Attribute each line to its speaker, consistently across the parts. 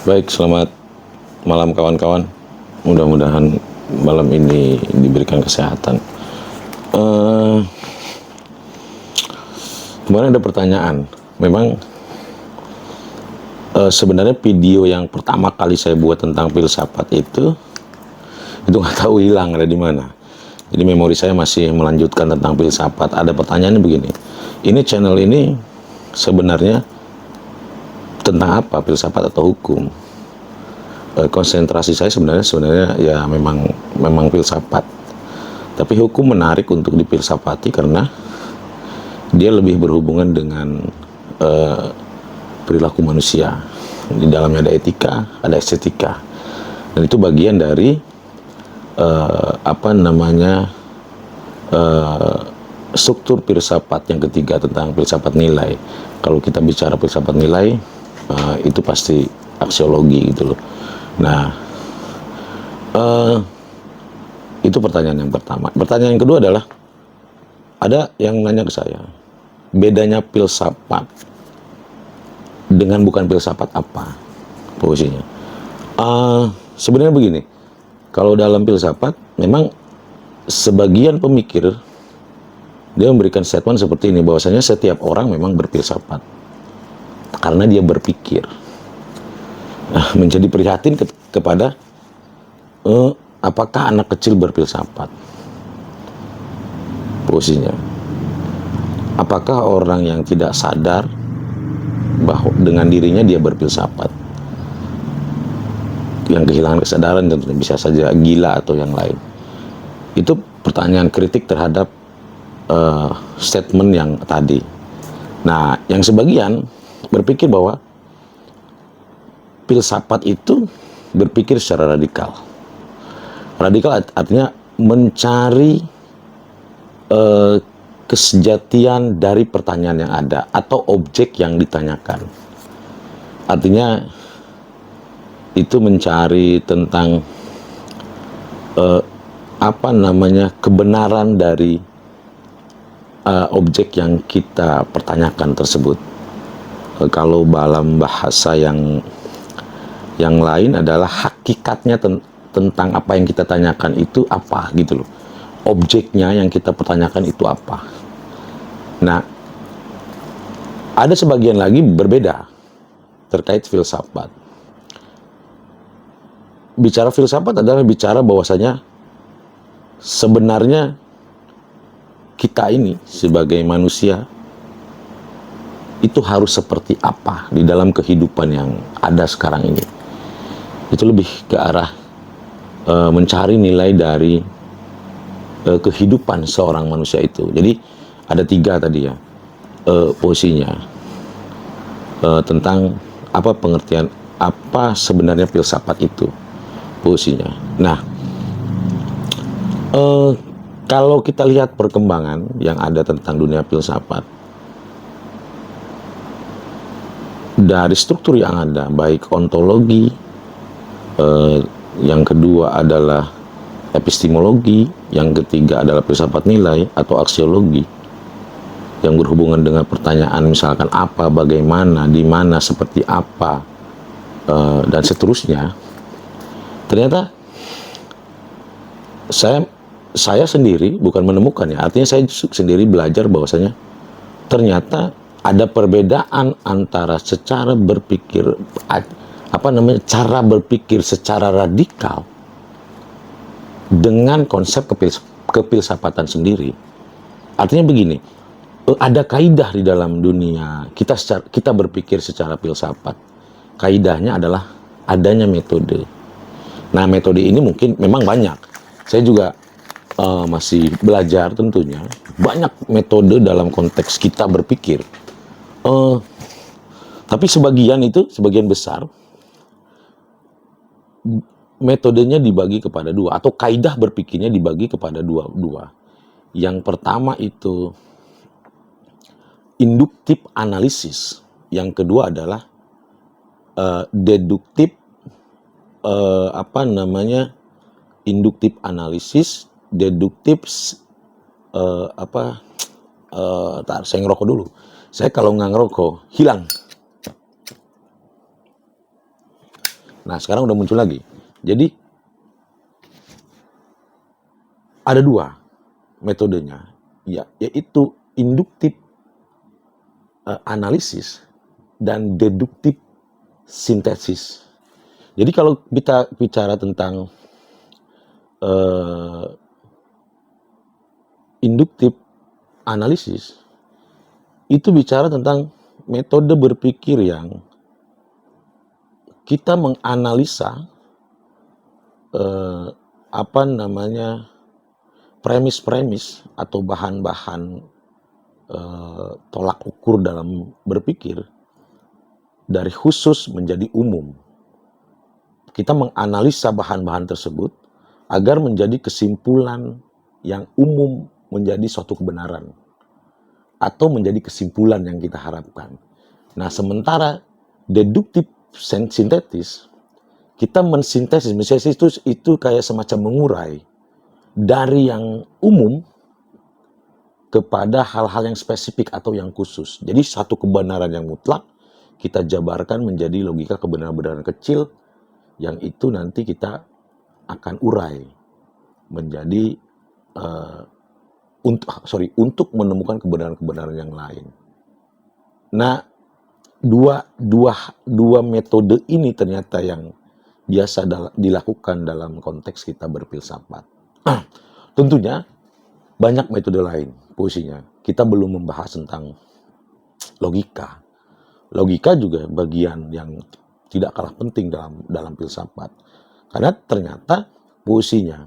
Speaker 1: Baik, selamat malam kawan-kawan. Mudah-mudahan malam ini diberikan kesehatan. Eh, Kemarin ada pertanyaan. Memang sebenarnya video yang pertama kali saya buat tentang filsafat itu nggak tahu hilang ada di mana. Jadi memori saya masih melanjutkan tentang filsafat. Ada pertanyaannya begini. Ini channel ini sebenarnya tentang apa? Filsafat atau hukum? Konsentrasi saya sebenarnya ya memang filsafat. Tapi hukum menarik untuk difilsafati karena dia lebih berhubungan dengan perilaku manusia. Di dalamnya ada etika, ada estetika, dan itu bagian dari struktur filsafat yang ketiga tentang filsafat nilai. Kalau kita bicara filsafat nilai, itu pasti aksiologi gitu loh. Nah, itu pertanyaan yang pertama. Pertanyaan yang kedua adalah, ada yang nanya ke saya, bedanya filsafat dengan bukan filsafat apa posisinya? Sebenarnya begini, kalau dalam filsafat memang sebagian pemikir dia memberikan statement seperti ini, bahwasanya setiap orang memang berfilsafat karena dia berpikir. Nah, menjadi prihatin kepada apakah anak kecil berfilsafat posisinya. Apakah orang yang tidak sadar bahwa dengan dirinya dia berfilsafat, yang kehilangan kesadaran, tentunya bisa saja gila atau yang lain. Itu pertanyaan kritik terhadap statement yang tadi. Nah, yang sebagian berpikir bahwa filsafat itu berpikir secara radikal. Radikal artinya mencari kesejatian dari pertanyaan yang ada atau objek yang ditanyakan. Artinya itu mencari tentang kebenaran dari objek yang kita pertanyakan tersebut. Kalau dalam bahasa yang lain adalah hakikatnya tentang apa yang kita tanyakan itu apa gitu loh. Objeknya yang kita pertanyakan itu apa. Nah, ada sebagian lagi berbeda terkait filsafat. Bicara filsafat adalah bicara bahwasanya sebenarnya kita ini sebagai manusia itu harus seperti apa di dalam kehidupan yang ada sekarang ini. Itu lebih ke arah mencari nilai dari kehidupan seorang manusia itu. Jadi ada 3 tadi ya posisinya tentang apa pengertian, apa sebenarnya filsafat itu posisinya. Nah, kalau kita lihat perkembangan yang ada tentang dunia filsafat dari struktur yang ada, baik ontologi, yang kedua adalah epistemologi, yang ketiga adalah filsafat nilai atau aksiologi, yang berhubungan dengan pertanyaan misalkan apa, bagaimana, di mana, seperti apa, dan seterusnya. Ternyata saya sendiri bukan menemukan ya, artinya saya sendiri belajar bahwasanya ternyata ada perbedaan antara cara berpikir secara radikal dengan konsep kefilsafatan sendiri. Artinya begini, ada kaidah di dalam dunia kita berpikir secara filsafat. Kaidahnya adalah adanya metode. Nah, metode ini mungkin memang banyak. Saya juga masih belajar tentunya. Banyak metode dalam konteks kita berpikir. Tapi sebagian besar metodenya dibagi kepada 2, atau kaidah berpikirnya dibagi kepada dua. Yang pertama itu induktif analisis, yang kedua adalah deduktif induktif analisis, deduktif saya ngerokok dulu. Saya kalau nggak ngerokok hilang. Nah, sekarang udah muncul lagi. Jadi, ada 2 metodenya, yaitu induktif analisis dan deduktif sintesis. Jadi kalau kita bicara tentang induktif analisis, itu bicara tentang metode berpikir yang kita menganalisa premis-premis atau bahan-bahan tolak ukur dalam berpikir dari khusus menjadi umum. Kita menganalisa bahan-bahan tersebut agar menjadi kesimpulan yang umum menjadi suatu kebenaran atau menjadi kesimpulan yang kita harapkan. Nah, sementara deduktif sintetis, kita mensintesis itu kayak semacam mengurai dari yang umum kepada hal-hal yang spesifik atau yang khusus. Jadi satu kebenaran yang mutlak kita jabarkan menjadi logika kebenaran-kebenaran kecil yang itu nanti kita akan urai menjadi untuk menemukan kebenaran-kebenaran yang lain. Nah, dua metode ini ternyata yang biasa dilakukan dalam konteks kita berfilsafat. Tentunya banyak metode lain posisinya. Kita belum membahas tentang logika. Logika juga bagian yang tidak kalah penting dalam filsafat. Karena ternyata posisinya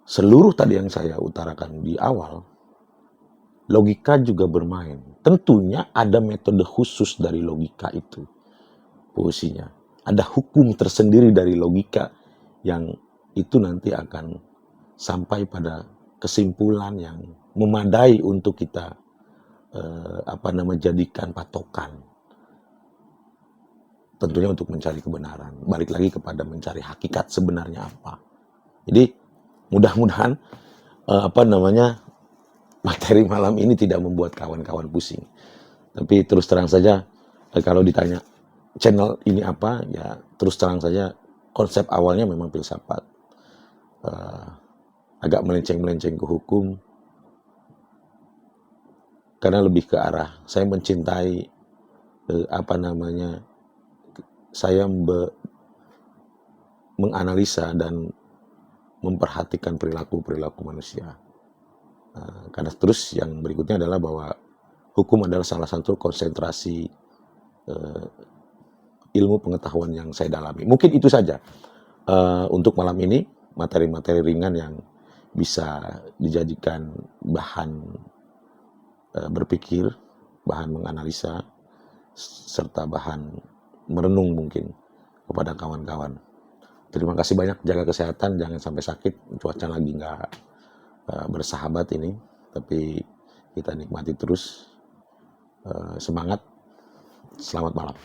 Speaker 1: seluruh tadi yang saya utarakan di awal, logika juga bermain. Tentunya ada metode khusus dari logika itu. Posisinya ada hukum tersendiri dari logika yang itu nanti akan sampai pada kesimpulan yang memadai untuk kita jadikan patokan. Tentunya untuk mencari kebenaran. Balik lagi kepada mencari hakikat sebenarnya apa. Jadi mudah-mudahan materi malam ini tidak membuat kawan-kawan pusing. Tapi terus terang saja kalau ditanya channel ini apa, ya terus terang saja konsep awalnya memang filsafat. Agak melenceng-melenceng ke hukum. Karena lebih ke arah saya mencintai saya menganalisa dan memperhatikan perilaku-perilaku manusia. Karena terus yang berikutnya adalah bahwa hukum adalah salah satu konsentrasi ilmu pengetahuan yang saya dalami. Mungkin itu saja untuk malam ini, materi-materi ringan yang bisa dijadikan bahan berpikir, bahan menganalisa, serta bahan merenung mungkin kepada kawan-kawan. Terima kasih banyak, jaga kesehatan, jangan sampai sakit, cuaca lagi nggak bersahabat ini, tapi kita nikmati terus, semangat, selamat malam.